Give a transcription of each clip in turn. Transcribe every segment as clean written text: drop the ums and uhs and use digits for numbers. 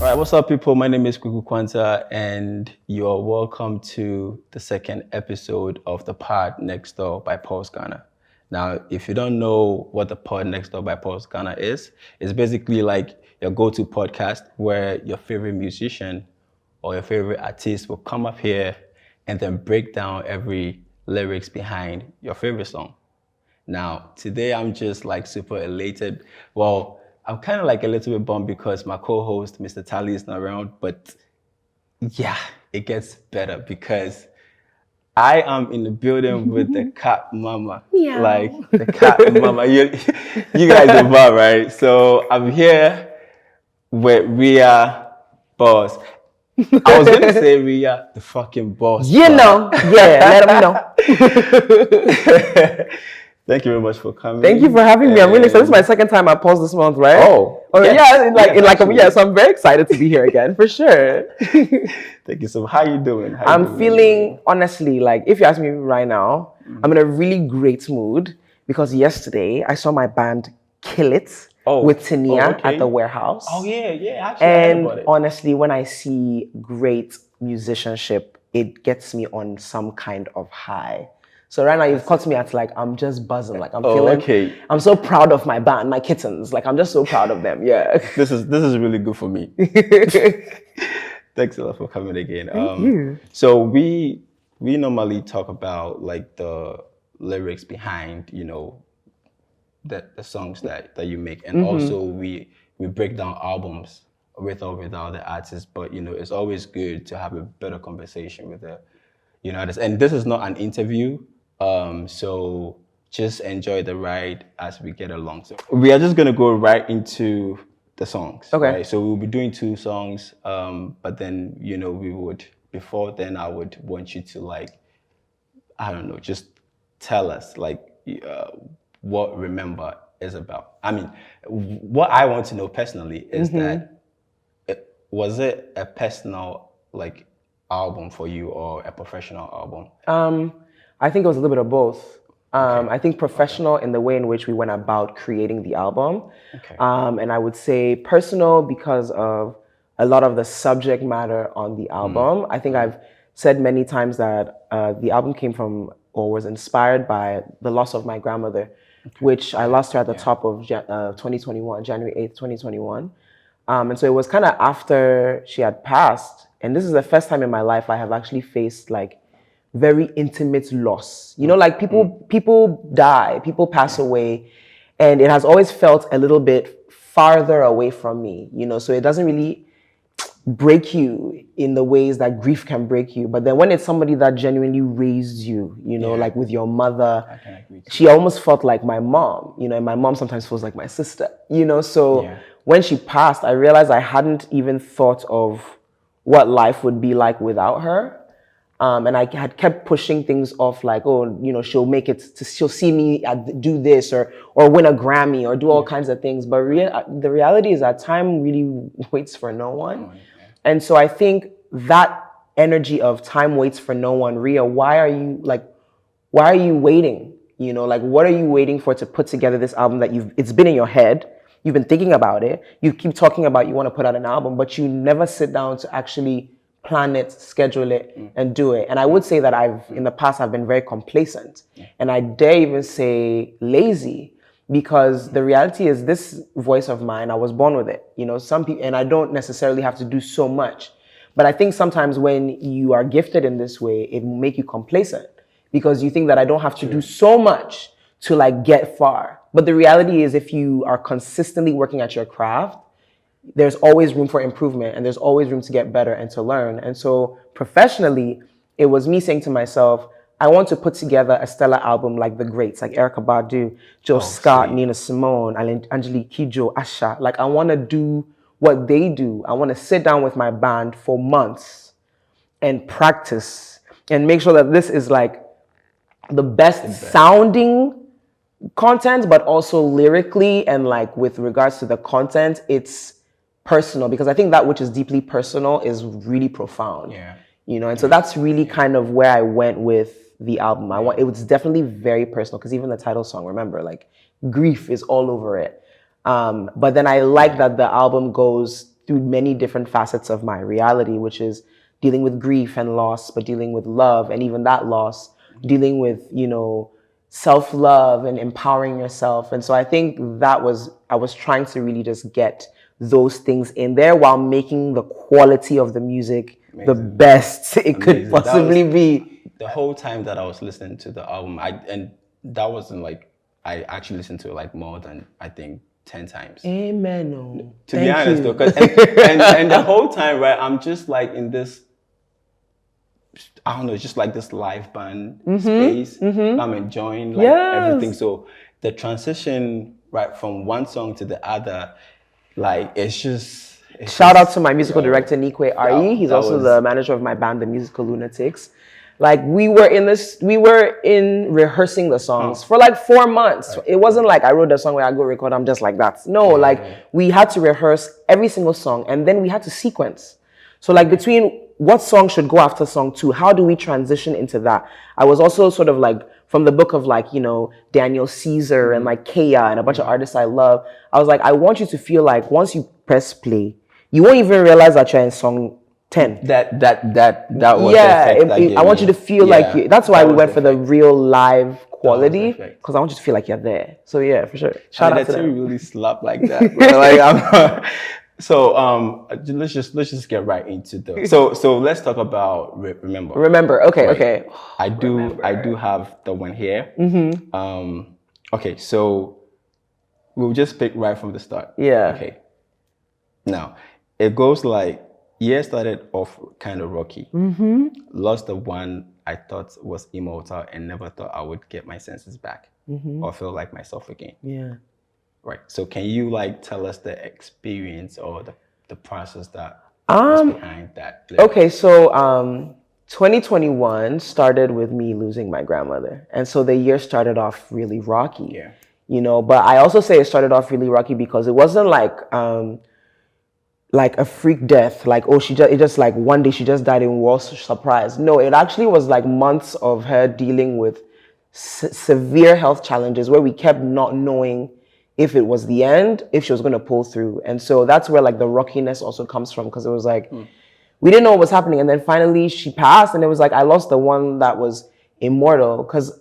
All right, what's up, people? My name is Kwaku Quansah, and you are welcome to the second episode of The Pod Next Door by Pulse Ghana. Now, if you don't know what The Pod Next Door by Pulse Ghana is, it's basically like your go-to podcast where your favorite musician or your favorite artist will come up here and then break down every lyrics behind your favorite song. Now, today I'm just like super elated. Well, I'm kind of like a little bit bummed because my co-host, Mr. Tali, is not around, but yeah, it gets better because I am in the building with the cat mama. Meow. Like the cat mama. You guys are about, right? So I'm here with Ria Boss. I was gonna say Ria, the fucking boss. You know, yeah, let them know. Thank you very much for coming. Thank you for having me. I'm really excited. This is my second time I paused this month, right? Oh, so I'm very excited to be here again, for sure. Thank you so much. How you doing? I'm feeling, honestly, like if you ask me right now, I'm in a really great mood because yesterday I saw my band kill it with Tania at the warehouse. Oh yeah. Actually, and I heard about it. Honestly, when I see great musicianship, it gets me on some kind of high. So right now you've caught me at like, I'm just buzzing. Like I'm feeling, I'm so proud of my band, my kittens. Like I'm just so proud of them. Yeah. This is really good for me. Thanks a lot for coming again. Thank you. So we normally talk about like the lyrics behind, you know, the songs that you make. And also we break down albums with or without the artists. But, you know, it's always good to have a better conversation with the, you know, and this is not an interview. So just enjoy the ride as we get along. So we are just gonna go right into the songs. Okay. Right? So we'll be doing 2 songs, but then you know before then I would want you to like, I don't know, just tell us like what Remember is about. I mean, what I want to know personally is that was it a personal like album for you or a professional album? I think it was a little bit of both. I think professional in the way in which we went about creating the album. Okay. And I would say personal because of a lot of the subject matter on the album. I think I've said many times that the album came from or was inspired by the loss of my grandmother, which I lost her at the top of 2021, January 8th, 2021. And so it was kind of after she had passed. And this is the first time in my life I have actually faced like very intimate loss. You know, like people die, people pass away, and it has always felt a little bit farther away from me, you know, so it doesn't really break you in the ways that grief can break you. But then when it's somebody that genuinely raised you, you know, like with your mother, I can agree. she almost felt like my mom, you know, and my mom sometimes feels like my sister, you know, so when she passed, I realized I hadn't even thought of what life would be like without her. And I had kept pushing things off like, oh, you know, she'll make it, she'll see me do this or win a Grammy or do all kinds of things. But the reality is that time really waits for no one. And so I think that energy of time waits for no one, Ria, why are you waiting? You know, like, what are you waiting for to put together this album that it's been in your head? You've been thinking about it. You keep talking about you want to put out an album, but you never sit down to actually plan it, schedule it, and do it. And I would say that in the past, I've been very complacent. And I dare even say lazy, because the reality is this voice of mine, I was born with it. You know, some people, and I don't necessarily have to do so much. But I think sometimes when you are gifted in this way, it will make you complacent because you think that I don't have to do so much to like get far. But the reality is if you are consistently working at your craft, there's always room for improvement and there's always room to get better and to learn. And so professionally, it was me saying to myself, I want to put together a stellar album like the greats, like Erykah Badu, Jill Scott, Nina Simone, Angelique Kidjo, Asha. Like I want to do what they do. I want to sit down with my band for months and practice and make sure that this is like the best sounding content, but also lyrically and like with regards to the content, it's personal, because I think that which is deeply personal is really profound. You know, and so that's really kind of where I went with the album. It was definitely very personal, because even the title song, remember, like grief is all over it. But then I like that the album goes through many different facets of my reality, which is dealing with grief and loss, but dealing with love and even that loss, dealing with, self-love and empowering yourself. And so I think I was trying to really just get those things in there while making the quality of the music the best it could possibly be. The whole time that I was listening to the album, and that wasn't like, I actually listened to it like more than, I think, 10 times. Amen. To be honest, though, and the whole time, right, I'm just like in this, I don't know, just like this live band space. I'm enjoying like everything. So the transition, right, from one song to the other, like it's just. Shout out to my musical director, Nikwe Ari. He's also the manager of my band, the Musical Lunatics. Like we were in rehearsing the songs for like 4 months. Right. It wasn't like I wrote a song where I go record, I'm just like that. No, we had to rehearse every single song and then we had to sequence. So like between what song should go after song 2, how do we transition into that? I was also sort of like from the book of like, Daniel Caesar and like Kea and a bunch of artists I love. I was like, I want you to feel like once you press play, you won't even realize that you're in song 10. That was I want you to feel like that's why we went for the real live quality, because I want you to feel like you're there. So yeah, for sure. Shout out to them. Really slap like that, bro. Like so let's just get right into the so let's talk about remember. Okay. I do have the one here. Okay, so we'll just pick right from the start. Okay, now it goes like, year started off kind of rocky. Lost the one I thought was immortal and never thought I would get my senses back or feel like myself again. Right. So can you like tell us the experience or the process that was behind that? Okay, so 2021 started with me losing my grandmother. And so the year started off really rocky. But I also say it started off really rocky because it wasn't like a freak death, like, it just like one day she just died and we were all surprised. No, it actually was like months of her dealing with severe health challenges where we kept not knowing if it was the end, if she was going to pull through. And so that's where like the rockiness also comes from, because it was like, we didn't know what was happening. And then finally she passed and it was like, I lost the one that was immortal. Because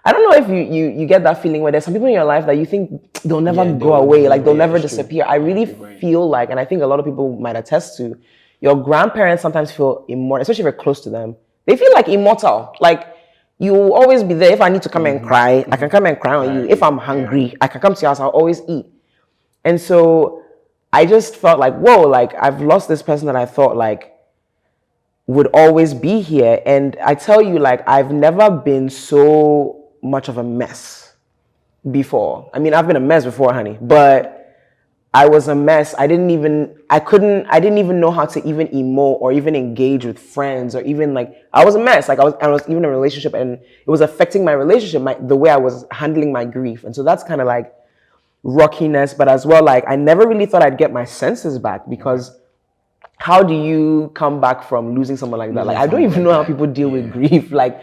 I don't know if you get that feeling where there's some people in your life that you think they'll never go away, like they'll never disappear. I really feel like, and I think a lot of people might attest to, your grandparents sometimes feel immortal, especially if you're close to them. They feel like immortal. Like, you will always be there. If I need to come and cry, I can come and cry on you. If I'm hungry, I can come to your house, I'll always eat. And so I just felt like, whoa, like I've lost this person that I thought like would always be here. And I tell you, like, I've never been so much of a mess before. I mean, I've been a mess before, honey, but I was a mess. I didn't even know how to even emote or even engage with friends or even like, I was a mess. Like I was even in a relationship and it was affecting my relationship, the way I was handling my grief. And so that's kind of like rockiness, but as well, like I never really thought I'd get my senses back, because how do you come back from losing someone like that? Like, I don't even know how people deal with grief. Like,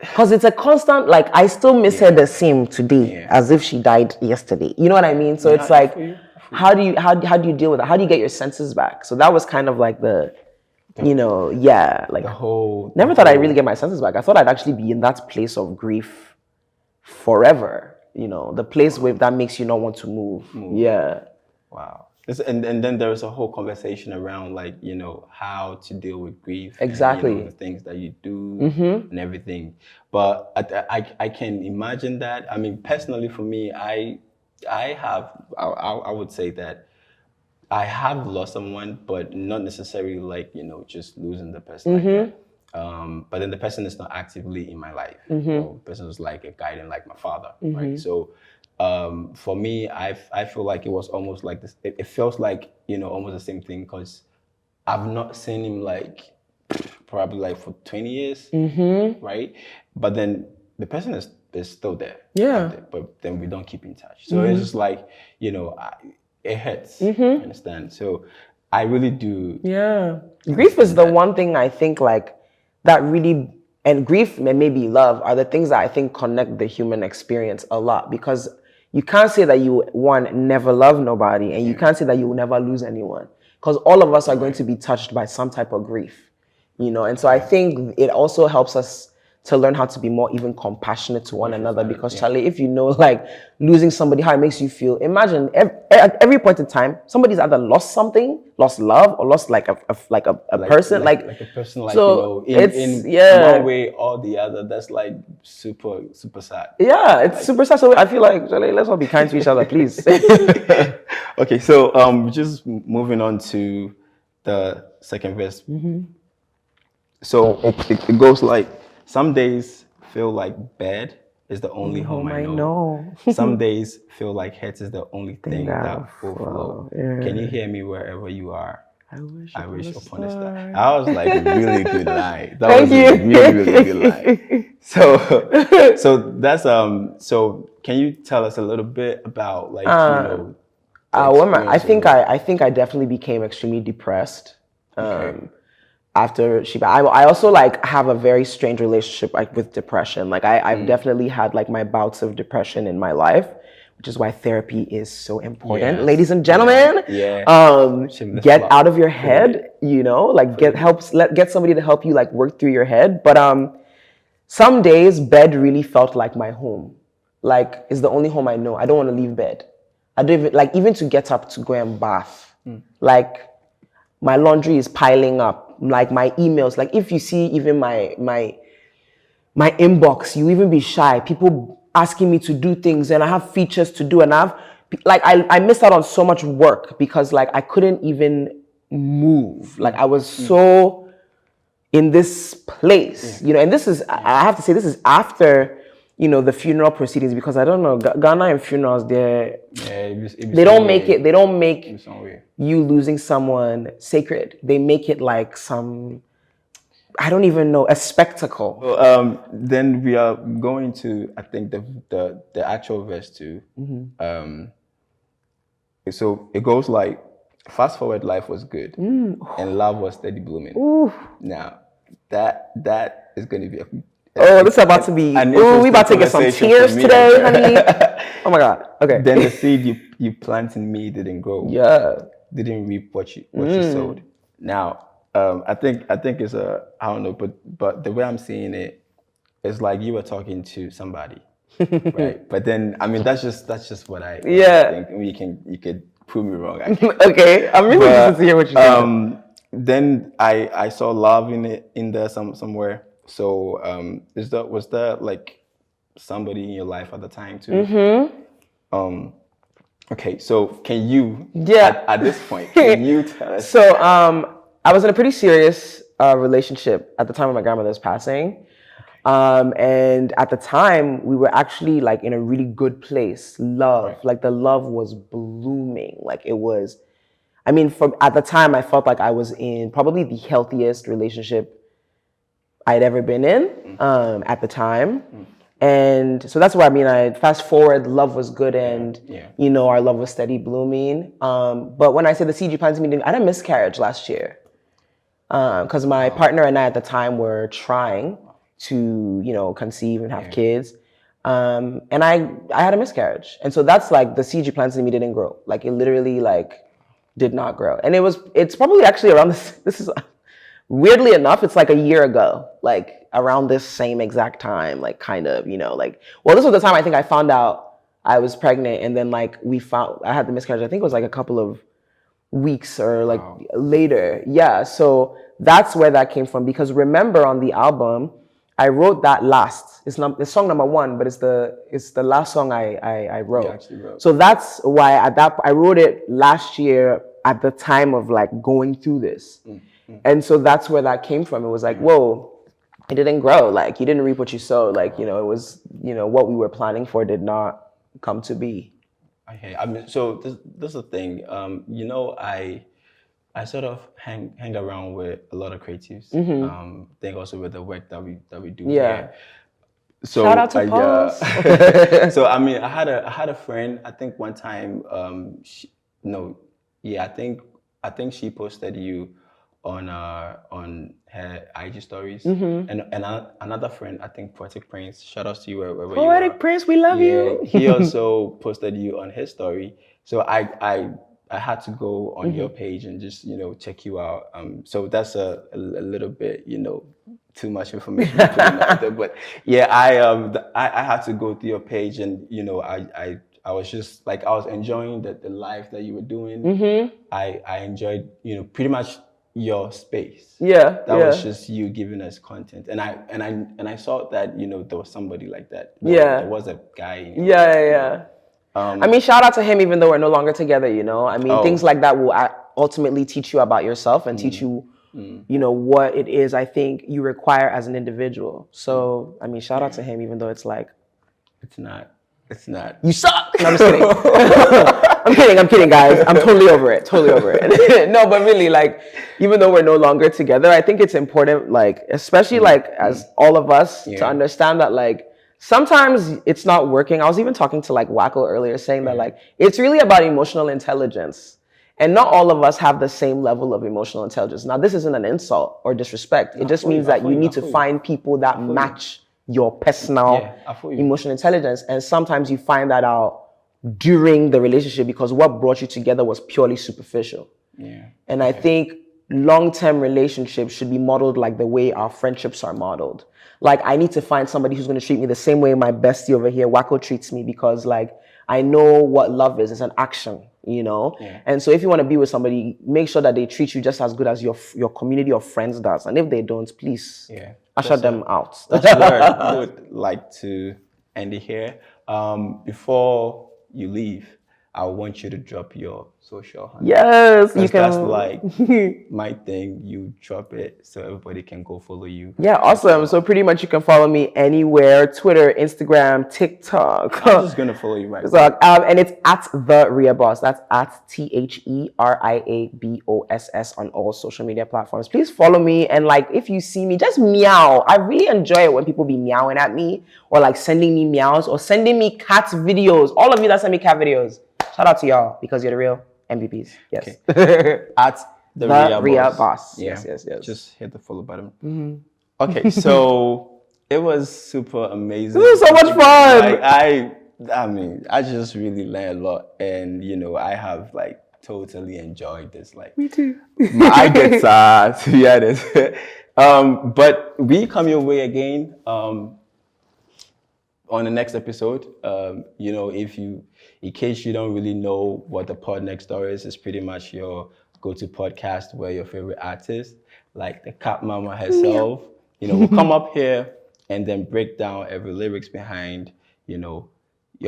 because it's a constant, like, I still miss her the same today as if she died yesterday. You know what I mean? So it's like, how do you deal with that? How do you get your senses back? So that was kind of like the whole. Never thought I'd really get my senses back. I thought I'd actually be in that place of grief forever. The place where that makes you not want to move. Yeah. Wow. And then there's a whole conversation around like, how to deal with grief. Exactly. And, the things that you do and everything. But I can imagine that. I mean, personally for me, I would say that I have lost someone, but not necessarily like, just losing the person like that. But then the person is not actively in my life. The person was like a guiding, like my father, right? So for me, I feel like it was almost like this. It feels like, almost the same thing, because I've not seen him like probably like for 20 years, right? But then the person is still there. Yeah. But then we don't keep in touch. So it's just like, it hurts. You understand? So I really do. Yeah. Grief is the one thing I think like that really, and grief and maybe love are the things that I think connect the human experience a lot, because you can't say that you, one, never love nobody, and you can't say that you will never lose anyone. because all of us are going to be touched by some type of grief, and so I think it also helps us to learn how to be more even compassionate to one another, because Charlie, if like losing somebody, how it makes you feel, imagine at every point in time somebody's either lost something, lost love, or lost like a person, like a person, like, so in one way or the other. That's like super sad. Yeah, it's super sad. So I feel like, Charlie, let's all be kind to each other, please. Okay, so just moving on to the second verse. So it goes like, some days feel like bed is the only home I know. Some days feel like hate is the only thing that will flow. Can you hear me wherever you are? I wish upon a star. That was like a really good line. That was a really good line. So that's so can you tell us a little bit about, like, I think I definitely became extremely depressed. After I also like have a very strange relationship like with depression. Like I've definitely had like my bouts of depression in my life, which is why therapy is so important. Ladies and gentlemen, get out of your head, like get somebody to help you like work through your head. But some days bed really felt like my home. Like, it's the only home I know. I don't want to leave bed. I don't even, like, even to get up to go and bath. Like, my laundry is piling up. Like, my emails, like, if you see even my inbox, you even be shy. People asking me to do things, and I have features to do, and I missed out on so much work because, like, I couldn't even move. Like, I was so in this place, and this is, I have to say, this is after, the funeral proceedings, because I don't know, Ghana and funerals, they don't make you losing someone sacred. They make it like some, I don't even know, a spectacle. So, then we are going to, I think, the actual verse 2. So it goes like, fast forward, life was good, and love was steady blooming. Now, that is going to be this is about to be. We about to get some tears today, honey. Oh my God. Okay. Then the seed you planted in me didn't grow. Yeah. Didn't reap what you sowed. Now, I think it's I don't know, but the way I'm seeing it is like you were talking to somebody, right? But then, I mean, that's just what I think. I mean, you could prove me wrong. Okay. I'm really interested to hear what you think. Then I saw love in there somewhere. So was there like somebody in your life at the time too? Okay, so can you at this point, can you tell us? So I was in a pretty serious relationship at the time of my grandmother's passing. And at the time we were actually like in a really good place. Love, like the love was blooming. Like it was, I mean, at the time I felt like I was in probably the healthiest relationship I'd ever been in at the time. And so that's what I mean. I fast forward, love was good, and our love was steady blooming. But when I said the seed you planted in me, I had a miscarriage last year. Because my partner and I at the time were trying to, conceive and have kids. And I had a miscarriage. And so that's like the seed you planted in me didn't grow. Like it literally like did not grow. And it's probably actually around this is weirdly enough, it's like a year ago, like around this same exact time, like kind of, this was the time I think I found out I was pregnant, and then like I had the miscarriage, I think it was like a couple of weeks or like later. Yeah, so that's where that came from, because remember on the album, I wrote that last. It's song number 1, but it's the last song I wrote. So that's why I wrote it last year at the time of like going through this. And so that's where that came from. It was like, whoa, it didn't grow. Like you didn't reap what you sowed. Like, it was, what we were planning for did not come to be. Okay. I mean, so this is the thing. I sort of hang around with a lot of creatives. I think also with the work that we do. Yeah. So shout out to Pulse. So I mean, I had a friend. I think one time, I think she posted you on her IG stories, and another friend, I think Poetic Prince. Shout out to you wherever you are. Poetic Prince, we love you. He also posted you on his story. So I I had to go on your page and just, check you out. So that's a little bit, too much information to put in out there. But yeah, I had to go through your page, and I was just like, I was enjoying the life that you were doing. I enjoyed, pretty much your space. That was just you giving us content, and I saw that there was somebody like that. There was a guy. I mean, shout out to him, even though we're no longer together. I mean, things like that will ultimately teach you about yourself and teach you, what it is I think you require as an individual. So I mean, shout out to him, even though it's like, it's not. You suck. No, I'm just kidding. I'm kidding, guys. I'm totally over it. No, but really, like, even though we're no longer together, I think it's important, like, especially like as all of us, to understand that, like, sometimes it's not working. I was even talking to like Kwaku earlier, saying that like it's really about emotional intelligence, and not all of us have the same level of emotional intelligence. Now, this isn't an insult or disrespect. It just means that you need to find people that match your personal emotional intelligence, and sometimes you find that out during the relationship because what brought you together was purely superficial. And I think long-term relationships should be modeled like the way our friendships are modeled. Like, I need to find somebody who's going to treat me the same way my bestie over here, Kwaku, treats me, because like I know what love is. It's an action, And so if you want to be with somebody, make sure that they treat you just as good as your community of friends does. And if they don't, please usher them out. That's where I would like to end it here. Before you leave, I want you to drop your social handle. Yes, you can. That's like my thing. You drop it so everybody can go follow you. Yeah, awesome. So pretty much you can follow me anywhere: Twitter, Instagram, TikTok. I'm just gonna follow you right now. And it's at the Ria Boss. That's at TheRiaBoss on all social media platforms. Please follow me, and like if you see me, just meow. I really enjoy it when people be meowing at me, or like sending me meows, or sending me cat videos. All of you that send me cat videos, shout out to y'all, because you're the real MVPs. Yes. Okay. At the Ria Boss. Yes. Just hit the follow button. Okay, so it was super amazing. This was so much fun. Like, I mean, I just really learned a lot, and I have like totally enjoyed this. Like, me too. I get sad, to be honest. But we come your way again on the next episode. In case you don't really know what the Pod Next Door is, it's pretty much your go-to podcast where your favorite artist, like the Cat Mama herself, will come up here and then break down every lyrics behind, your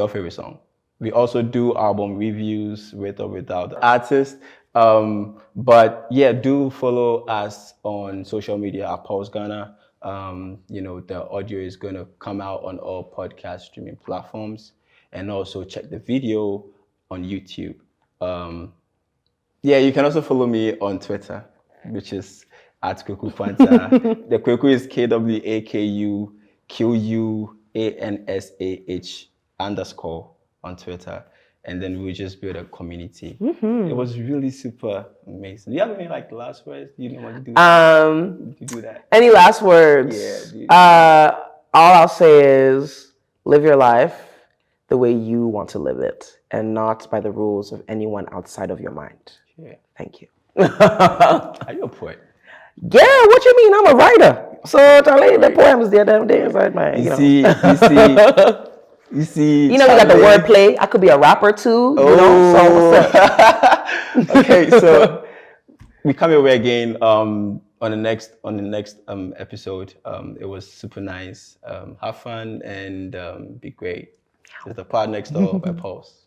favorite song. We also do album reviews with or without the artist. But yeah, do follow us on social media at Pulse Ghana. The audio is going to come out on all podcast streaming platforms, and also check the video on YouTube. You can also follow me on Twitter, which is at Kwaku Quansah. The Kwaku is KWAKUQUANSAH_ on Twitter. And then we just build a community. It was really super amazing. Do you have any like last words? Do you want to do that? Do you do that? Any last words? Yeah. All I'll say is live your life the way you want to live it, and not by the rules of anyone outside of your mind. Yeah. Thank you. Are you a poet? Yeah, what you mean? I'm a writer. So the poems the other day inside my. You see. We got the wordplay. I could be a rapper too. So what's up? Okay, so we come your way again on the next episode. It was super nice. Have fun and be great. It's the Pod Next Door by Pulse.